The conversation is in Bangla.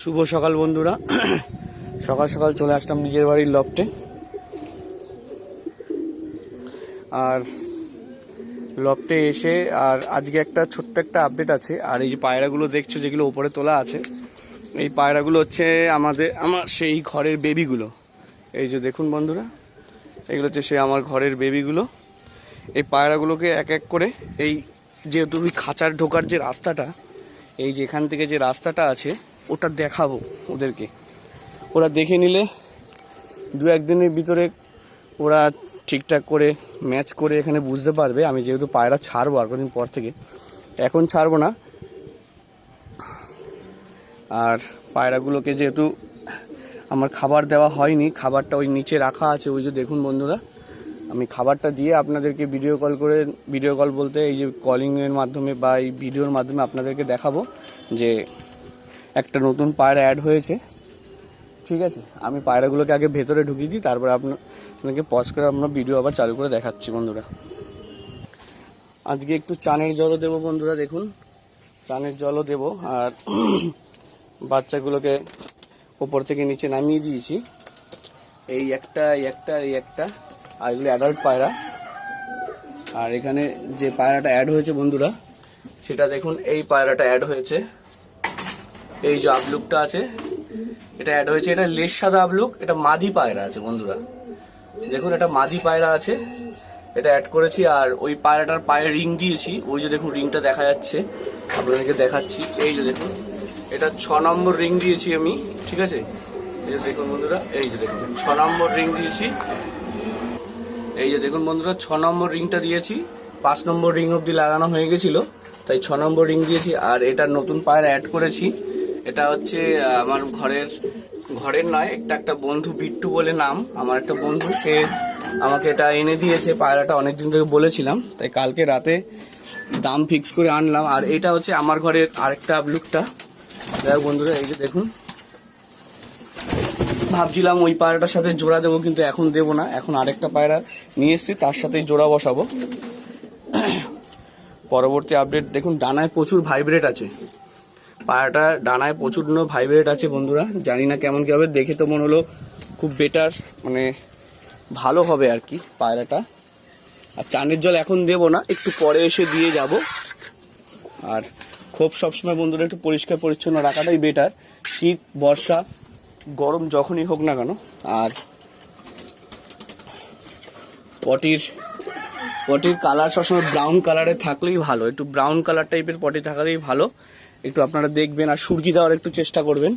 শুভ সকাল বন্ধুরা। সকাল সকাল চলে আসলাম নিজের বাড়ির লফটে। আর লফটে এসে আর আজকে একটা ছোট্ট একটা আপডেট আছে। আর এই যে পায়রাগুলো দেখছো যেগুলো ওপরে তোলা আছে, এই পায়রাগুলো হচ্ছে আমার সেই ঘরের বেবিগুলো। এই যে দেখুন বন্ধুরা, এগুলো হচ্ছে সেই আমার ঘরের বেবিগুলো। এই পায়রাগুলোকে এক এক করে এই যেহেতু খাঁচার ঢোকার যে রাস্তাটা, এই যে এখান থেকে যে রাস্তাটা আছে ওটা দেখাবো ওদেরকে। ওরা দেখে নিলে দু একদিনের ভিতরে ওরা ঠিকঠাক করে ম্যাচ করে এখানে বুঝতে পারবে। আমি যেহেতু পায়রা ছাড়বো আর কদিন পর থেকে, এখন ছাড়বো না। আর পায়রাগুলোকে যেহেতু আমার খাবার দেওয়া হয়নি, খাবারটা ওই নিচে রাখা আছে, ওই যে দেখুন বন্ধুরা, আমি খাবারটা দিয়ে আপনাদেরকে ভিডিও কল বলতে এই যে কলিংয়ের মাধ্যমে বা এই ভিডিওর মাধ্যমে আপনাদেরকে দেখাবো যে একটা নতুন পায়রা অ্যাড হয়েছে। ঠিক আছে, আমি পায়রাগুলোকে আগে ভেতরে ঢুকিয়ে দিই, তারপরে আপনাকে পজ করে আমরা ভিডিও আবার চালু করে দেখাচ্ছি বন্ধুরা। আজকে একটু চানের জলও দেবো বন্ধুরা, দেখুন চানের জলও দেবো। আর বাচ্চাগুলোকে ওপর থেকে নিচে নামিয়ে দিয়েছি। এই একটা আর এগুলো অ্যাডাল্ট পায়রা। আর এখানে যে পায়রাটা অ্যাড হয়েছে বন্ধুরা, সেটা দেখুন, এই পায়রাটা অ্যাড হয়েছে। এই যে আবলুকটা আছে এটা অ্যাড হয়েছে, এটা লেস সাদা আবলুক, এটা মাদি পায়রা আছে বন্ধুরা। দেখুন এটা মাদি পায়রা আছে, এটা অ্যাড করেছি। আর ওই পায়রাটার পায়ে রিং দিয়েছি, ওই যে দেখুন রিংটা দেখা যাচ্ছে, আপনাদেরকে দেখাচ্ছি। এই যে দেখুন, এটা 6 নম্বর রিং দিয়েছি আমি। ঠিক আছে, এই যে দেখুন বন্ধুরা, এই যে দেখুন 6 নম্বর রিং দিয়েছি। এই যে দেখুন বন্ধুরা, 6 নম্বর রিংটা দিয়েছি। 5 নম্বর রিং অবধি লাগানো হয়ে গেছিল, তাই 6 নম্বর রিং দিয়েছি। আর এটা নতুন পায়রা অ্যাড করেছি। এটা হচ্ছে আমার ঘরের নয়, একটা বন্ধু, বিট্টু বলে নাম, আমার একটা বন্ধু, সে আমাকে এটা এনে দিয়েছে। পায়রাটা অনেকদিন থেকে বলেছিলাম, তাই কালকে রাতে দাম ফিক্স করে আনলাম। আর এটা হচ্ছে আমার ঘরের আরেকটা আবলুকটা। যাই হোক বন্ধুরা, এই যে দেখুন, ভাবছিলাম ওই পায়রাটার সাথে জোড়া দেবো, কিন্তু এখন দেবো না। এখন আরেকটা পায়রা নিয়ে এসেছি, তার সাথেই জোড়া বসাবো। পরবর্তী আপডেট দেখুন, ডানায় প্রচুর ভাইব্রেট আছে পায়রাটা, ডানায় প্রচুর ভাইব্রেট আছে বন্ধুরা। জানি না কেমন কি হবে, দেখে তো মনে হলো খুব বেটার, মানে ভালো হবে আর কি পায়রাটা। আর চানের জল এখন দেবো না, একটু পরে এসে দিয়ে যাব। আর খুব সবসময় বন্ধুরা একটু পরিষ্কার পরিচ্ছন্ন রাখাটাই বেটার, শীত বর্ষা গরম যখনই হোক না কেন। আর পটির কালার সবসময় ব্রাউন কালারে থাকলেই ভালো, একটু ব্রাউন কালার টাইপের পটি থাকলেই ভালো। একটু আপনারা দেখবেন, আর সুরকি দেওয়ার একটু চেষ্টা করবেন।